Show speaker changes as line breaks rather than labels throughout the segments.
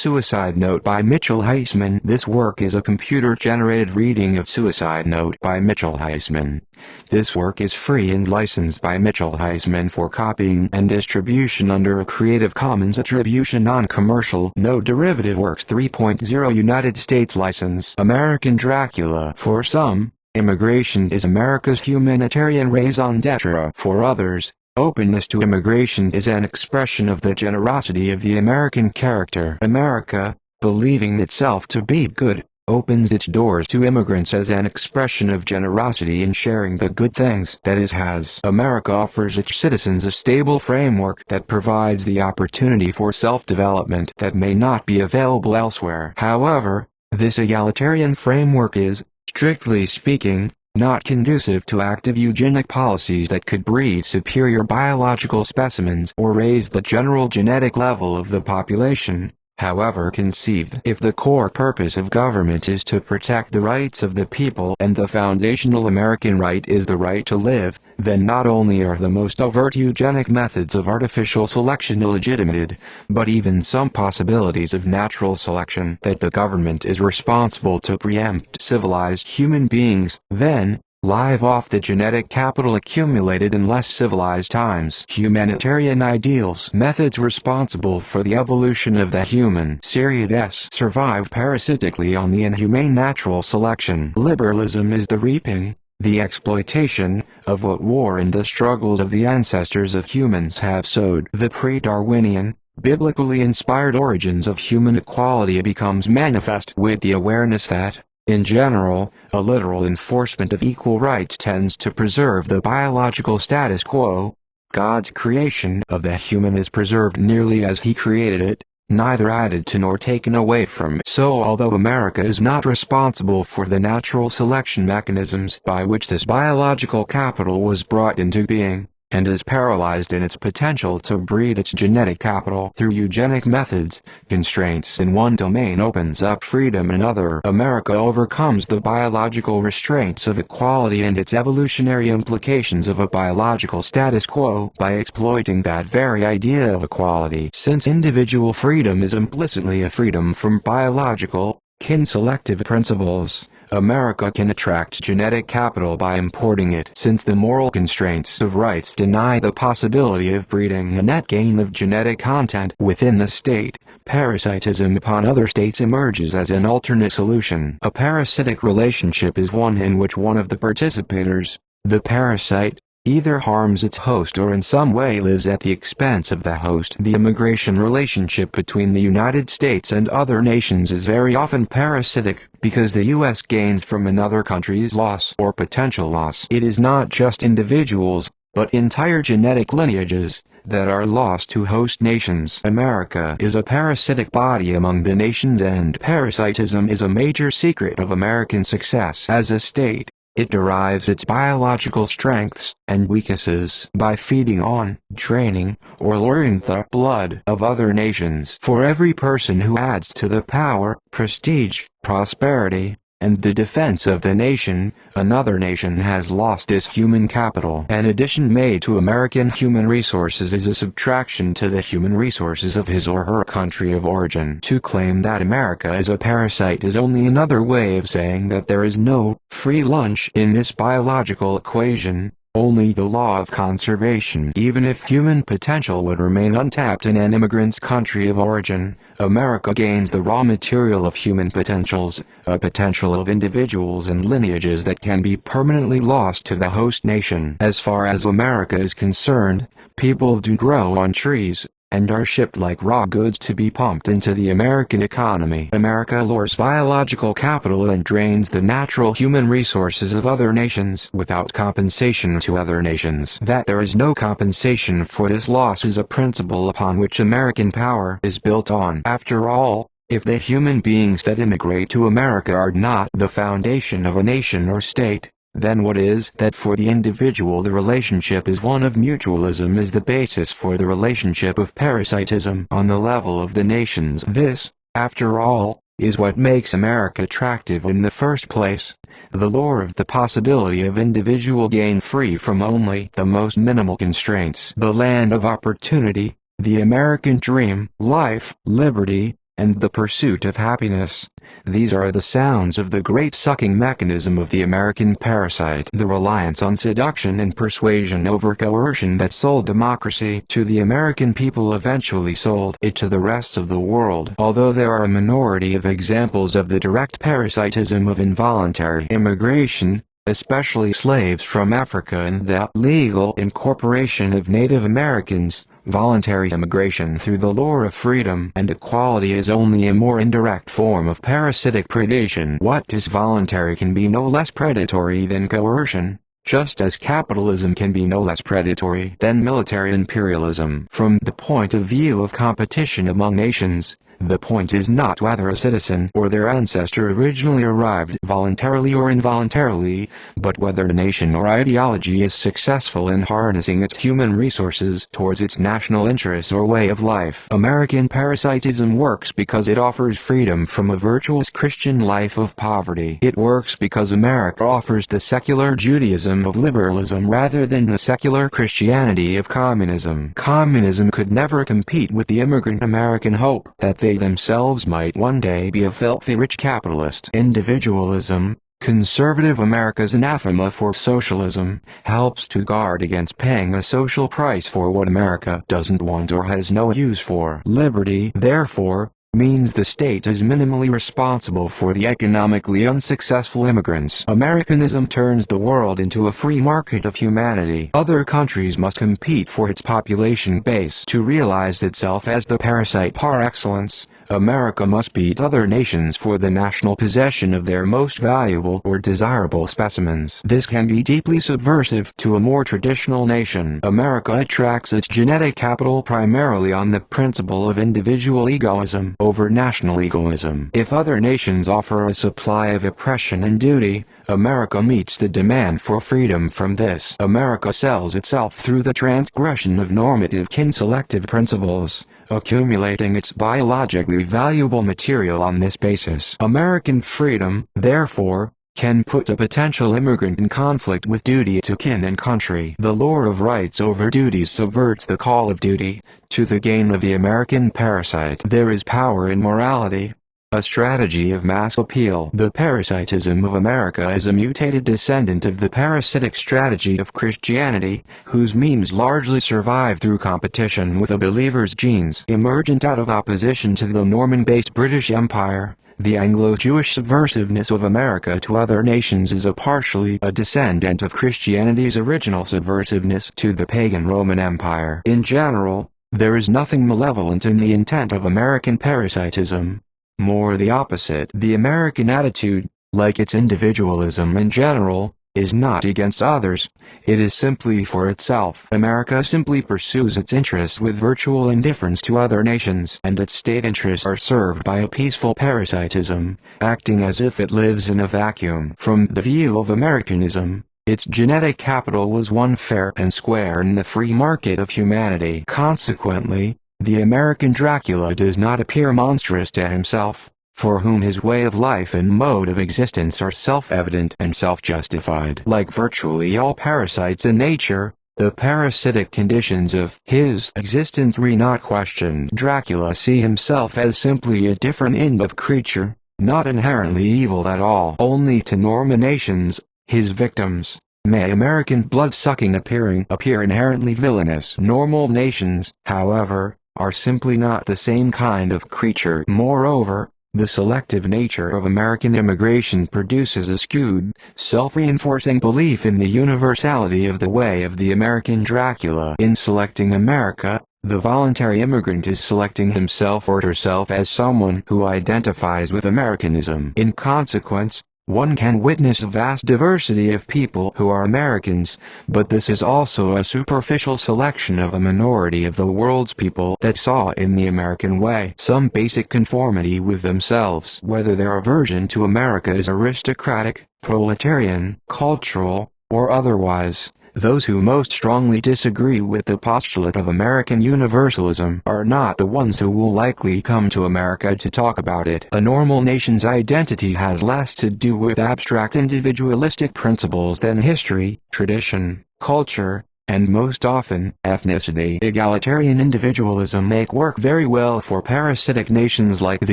Suicide Note by Mitchell Heisman. This work is a computer-generated reading of Suicide Note by Mitchell Heisman. This work is free and licensed by Mitchell Heisman for copying and distribution under a Creative Commons Attribution Non-Commercial No Derivative Works 3.0 United States license. American Dracula. For some, immigration is America's humanitarian raison d'etre. For others, openness to immigration is an expression of the generosity of the American character. America, believing itself to be good, opens its doors to immigrants as an expression of generosity in sharing the good things that it has. America offers its citizens a stable framework that provides the opportunity for self-development that may not be available elsewhere. However, this egalitarian framework is, strictly speaking, not conducive to active eugenic policies that could breed superior biological specimens or raise the general genetic level of the population. However conceived, if the core purpose of government is to protect the rights of the people and the foundational American right is the right to live, then not only are the most overt eugenic methods of artificial selection illegitimated, but even some possibilities of natural selection that the government is responsible to preempt civilized human beings, then, live off the genetic capital accumulated in less civilized times. Humanitarian ideals. Methods responsible for the evolution of the human series survive parasitically on the inhumane natural selection. Liberalism is the reaping, the exploitation, of what war and the struggles of the ancestors of humans have sowed. The pre-Darwinian, biblically inspired origins of human equality becomes manifest with the awareness that, in general, a literal enforcement of equal rights tends to preserve the biological status quo. God's creation of the human is preserved nearly as He created it, neither added to nor taken away from. So although America is not responsible for the natural selection mechanisms by which this biological capital was brought into being, and is paralyzed in its potential to breed its genetic capital through eugenic methods, constraints in one domain opens up freedom in another. America overcomes the biological restraints of equality and its evolutionary implications of a biological status quo by exploiting that very idea of equality. Since individual freedom is implicitly a freedom from biological, kin-selective principles, America can attract genetic capital by importing it. Since the moral constraints of rights deny the possibility of breeding a net gain of genetic content within the state, parasitism upon other states emerges as an alternate solution. A parasitic relationship is one in which one of the participators, the parasite, either harms its host or in some way lives at the expense of the host. The immigration relationship between the United States and other nations is very often parasitic, because the U.S. gains from another country's loss or potential loss. It is not just individuals, but entire genetic lineages, that are lost to host nations. America is a parasitic body among the nations, and parasitism is a major secret of American success as a state. It derives its biological strengths and weaknesses by feeding on, training, or luring the blood of other nations. For every person who adds to the power, prestige, prosperity, and the defense of the nation, another nation has lost this human capital. An addition made to American human resources is a subtraction to the human resources of his or her country of origin. To claim that America is a parasite is only another way of saying that there is no free lunch in this biological equation, only the law of conservation. Even if human potential would remain untapped in an immigrant's country of origin, America gains the raw material of human potentials, a potential of individuals and lineages that can be permanently lost to the host nation. As far as America is concerned, people do grow on trees, and are shipped like raw goods to be pumped into the American economy. America lures biological capital and drains the natural human resources of other nations without compensation to other nations. That there is no compensation for this loss is a principle upon which American power is built on. After all, if the human beings that immigrate to America are not the foundation of a nation or state, then what is that for the individual? The relationship is one of mutualism is the basis for the relationship of parasitism on the level of the nations. This, after all, is what makes America attractive in the first place, the lure of the possibility of individual gain free from only the most minimal constraints. The land of opportunity, the American dream, life, liberty, and the pursuit of happiness. These are the sounds of the great sucking mechanism of the American parasite. The reliance on seduction and persuasion over coercion that sold democracy to the American people eventually sold it to the rest of the world. Although there are a minority of examples of the direct parasitism of involuntary immigration, especially slaves from Africa, and the legal incorporation of Native Americans, voluntary immigration through the lure of freedom and equality is only a more indirect form of parasitic predation. What is voluntary can be no less predatory than coercion, just as capitalism can be no less predatory than military imperialism. From the point of view of competition among nations, the point is not whether a citizen or their ancestor originally arrived voluntarily or involuntarily, but whether a nation or ideology is successful in harnessing its human resources towards its national interests or way of life. American parasitism works because it offers freedom from a virtuous Christian life of poverty. It works because America offers the secular Judaism of liberalism rather than the secular Christianity of communism. Communism could never compete with the immigrant American hope that they themselves might one day be a filthy rich capitalist. Individualism, conservative America's anathema for socialism, helps to guard against paying a social price for what America doesn't want or has no use for. Liberty, therefore, means the state is minimally responsible for the economically unsuccessful immigrants. Americanism turns the world into a free market of humanity. Other countries must compete for its population base to realize itself as the parasite par excellence. America must beat other nations for the national possession of their most valuable or desirable specimens. This can be deeply subversive to a more traditional nation. America attracts its genetic capital primarily on the principle of individual egoism over national egoism. If other nations offer a supply of oppression and duty, America meets the demand for freedom from this. America sells itself through the transgression of normative kin-selective principles, accumulating its biologically valuable material on this basis. American freedom, therefore, can put a potential immigrant in conflict with duty to kin and country. The lure of rights over duties subverts the call of duty, to the gain of the American parasite. There is power in morality, a strategy of mass appeal. The parasitism of America is a mutated descendant of the parasitic strategy of Christianity, whose memes largely survive through competition with a believer's genes. Emergent out of opposition to the Norman-based British Empire, the Anglo-Jewish subversiveness of America to other nations is partially a descendant of Christianity's original subversiveness to the pagan Roman Empire. In general, there is nothing malevolent in the intent of American parasitism. More the opposite. The American attitude, like its individualism in general, is not against others, it is simply for itself. America simply pursues its interests with virtual indifference to other nations, and its state interests are served by a peaceful parasitism, acting as if it lives in a vacuum. From the view of Americanism, its genetic capital was won fair and square in the free market of humanity. Consequently, the American Dracula does not appear monstrous to himself, for whom his way of life and mode of existence are self-evident and self-justified. Like virtually all parasites in nature, the parasitic conditions of his existence are not questioned. Dracula sees himself as simply a different kind of creature, not inherently evil at all. Only to Norman nations, his victims, may American blood-sucking appear inherently villainous. Normal nations, however, are simply not the same kind of creature. Moreover, the selective nature of American immigration produces a skewed, self-reinforcing belief in the universality of the way of the American Dracula. In selecting America, the voluntary immigrant is selecting himself or herself as someone who identifies with Americanism. In consequence, one can witness a vast diversity of people who are Americans, but this is also a superficial selection of a minority of the world's people that saw in the American way some basic conformity with themselves. Whether their aversion to America is aristocratic, proletarian, cultural, or otherwise, those who most strongly disagree with the postulate of American universalism are not the ones who will likely come to America to talk about it. A normal nation's identity has less to do with abstract individualistic principles than history, tradition, culture, and most often, ethnicity. Egalitarian individualism may work very well for parasitic nations like the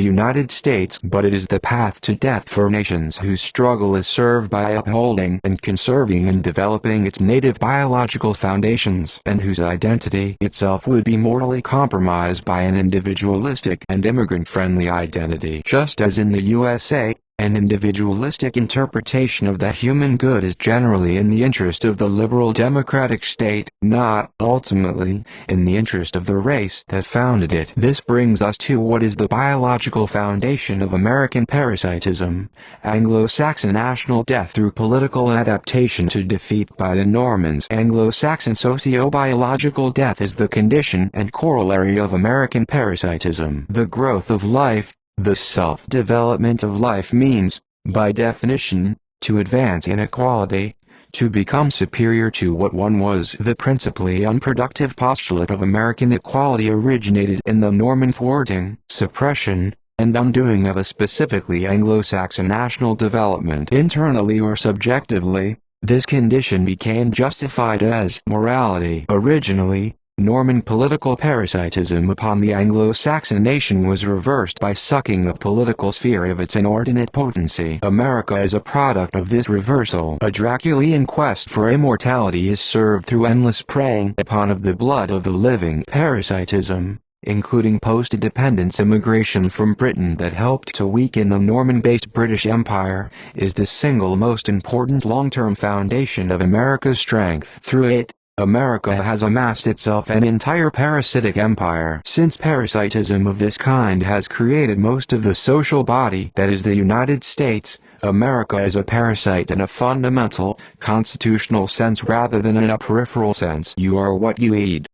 United States, but it is the path to death for nations whose struggle is served by upholding and conserving and developing its native biological foundations, and whose identity itself would be mortally compromised by an individualistic and immigrant-friendly identity. Just as in the USA, an individualistic interpretation of the human good is generally in the interest of the liberal democratic state, not, ultimately, in the interest of the race that founded it. This brings us to what is the biological foundation of American parasitism: Anglo-Saxon national death through political adaptation to defeat by the Normans. Anglo-Saxon socio-biological death is the condition and corollary of American parasitism. The growth of life, the self-development of life means, by definition, to advance inequality, to become superior to what one was. The principally unproductive postulate of American equality originated in the Norman thwarting, suppression, and undoing of a specifically Anglo-Saxon national development. Internally or subjectively, this condition became justified as morality. Originally, Norman political parasitism upon the Anglo-Saxon nation was reversed by sucking the political sphere of its inordinate potency. America is a product of this reversal. A Draculian quest for immortality is served through endless preying upon of the blood of the living. Parasitism, including post-independence immigration from Britain that helped to weaken the Norman-based British Empire, is the single most important long-term foundation of America's strength. Through it, America has amassed itself an entire parasitic empire. Since parasitism of this kind has created most of the social body that is the United States, America is a parasite in a fundamental, constitutional sense rather than in a peripheral sense. You are what you eat.